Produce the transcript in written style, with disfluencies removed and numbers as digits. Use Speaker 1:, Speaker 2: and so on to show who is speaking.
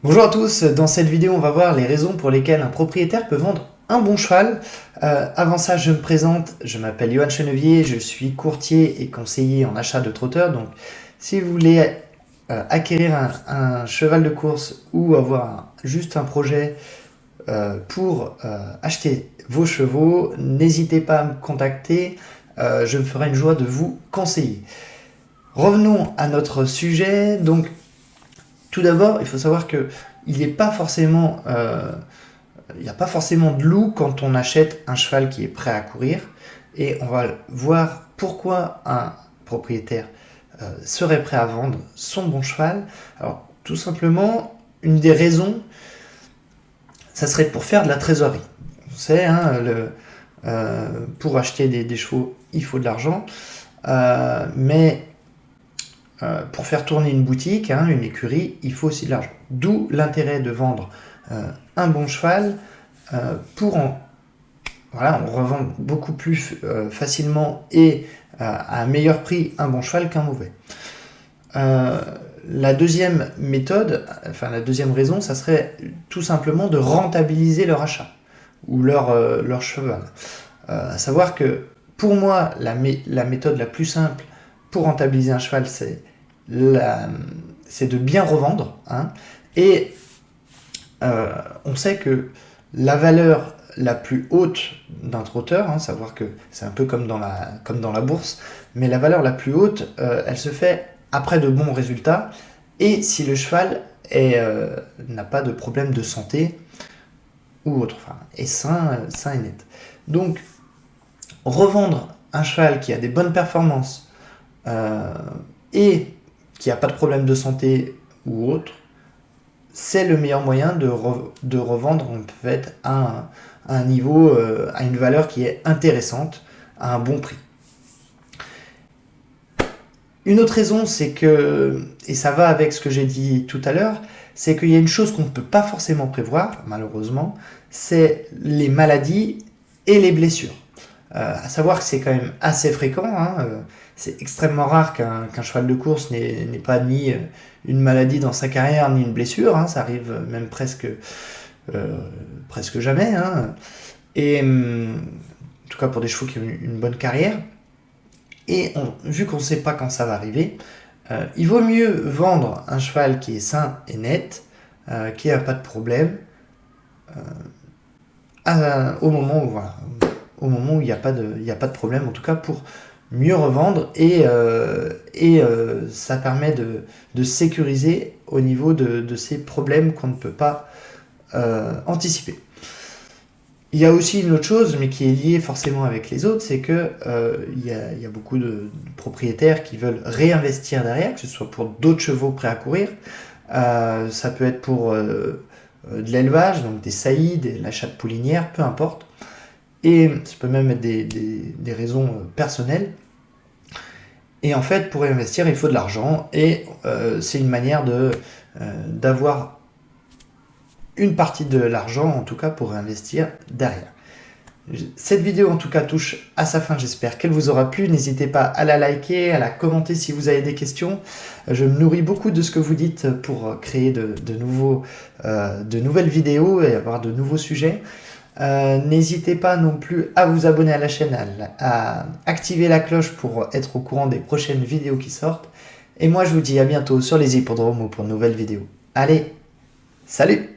Speaker 1: Bonjour à tous, dans cette vidéo on va voir les raisons pour lesquelles un propriétaire peut vendre un bon cheval. Avant ça je me présente, je m'appelle Johan Chenevier, je suis courtier et conseiller en achat de trotteurs. Donc si vous voulez acquérir un cheval de course ou avoir juste un projet pour acheter vos chevaux, n'hésitez pas à me contacter, je me ferai une joie de vous conseiller. Revenons à notre sujet. Donc tout d'abord, il faut savoir que il n'y a pas forcément de loup quand on achète un cheval qui est prêt à courir. Et on va voir pourquoi un propriétaire serait prêt à vendre son bon cheval. Alors, tout simplement, une des raisons, ça serait pour faire de la trésorerie. On sait, hein, pour acheter des chevaux, il faut de l'argent. Mais pour faire tourner une boutique, hein, une écurie, il faut aussi de l'argent. D'où l'intérêt de vendre un bon cheval pour on revend beaucoup plus facilement et à un meilleur prix un bon cheval qu'un mauvais. La deuxième méthode, enfin la deuxième raison, ça serait tout simplement de rentabiliser leur achat ou leur cheval. À savoir que pour moi, la méthode la plus simple pour rentabiliser un cheval, c'est de bien revendre. Hein, et on sait que la valeur la plus haute d'un trotteur, hein, savoir que c'est un peu comme dans la bourse, mais la valeur la plus haute, elle se fait après de bons résultats et si le cheval n'a pas de problème de santé ou autre, enfin, est sain et net. Donc, revendre un cheval qui a des bonnes performances et qui n'a pas de problème de santé ou autre, c'est le meilleur moyen de revendre en fait à un niveau, à une valeur qui est intéressante, à un bon prix. Une autre raison, c'est que, et ça va avec ce que j'ai dit tout à l'heure, c'est qu'il y a une chose qu'on ne peut pas forcément prévoir, malheureusement, c'est les maladies et les blessures. À savoir que c'est quand même assez fréquent, hein, c'est extrêmement rare qu'un cheval de course n'ait pas ni une maladie dans sa carrière, ni une blessure, hein, ça arrive même presque jamais, hein, et en tout cas pour des chevaux qui ont une bonne carrière. Et vu qu'on ne sait pas quand ça va arriver, il vaut mieux vendre un cheval qui est sain et net, qui n'a pas de problème, au moment où il n'y a pas de problème, en tout cas pour mieux revendre et ça permet de sécuriser au niveau de ces problèmes qu'on ne peut pas anticiper. Il y a aussi une autre chose, mais qui est liée forcément avec les autres, c'est que il y a beaucoup de propriétaires qui veulent réinvestir derrière, que ce soit pour d'autres chevaux prêts à courir. Ça peut être pour de l'élevage, donc des saillies, l'achat de poulinières, peu importe. Et ça peut même être des raisons personnelles. Et en fait, pour réinvestir, il faut de l'argent. Et c'est une manière d'avoir une partie de l'argent, en tout cas, pour réinvestir derrière. Cette vidéo, en tout cas, touche à sa fin. J'espère qu'elle vous aura plu. N'hésitez pas à la liker, à la commenter si vous avez des questions. Je me nourris beaucoup de ce que vous dites pour créer de nouvelles vidéos et avoir de nouveaux sujets. N'hésitez pas non plus à vous abonner à la chaîne, à activer la cloche pour être au courant des prochaines vidéos qui sortent. Et moi, je vous dis à bientôt sur les hippodromes ou pour de nouvelles vidéos. Allez, salut!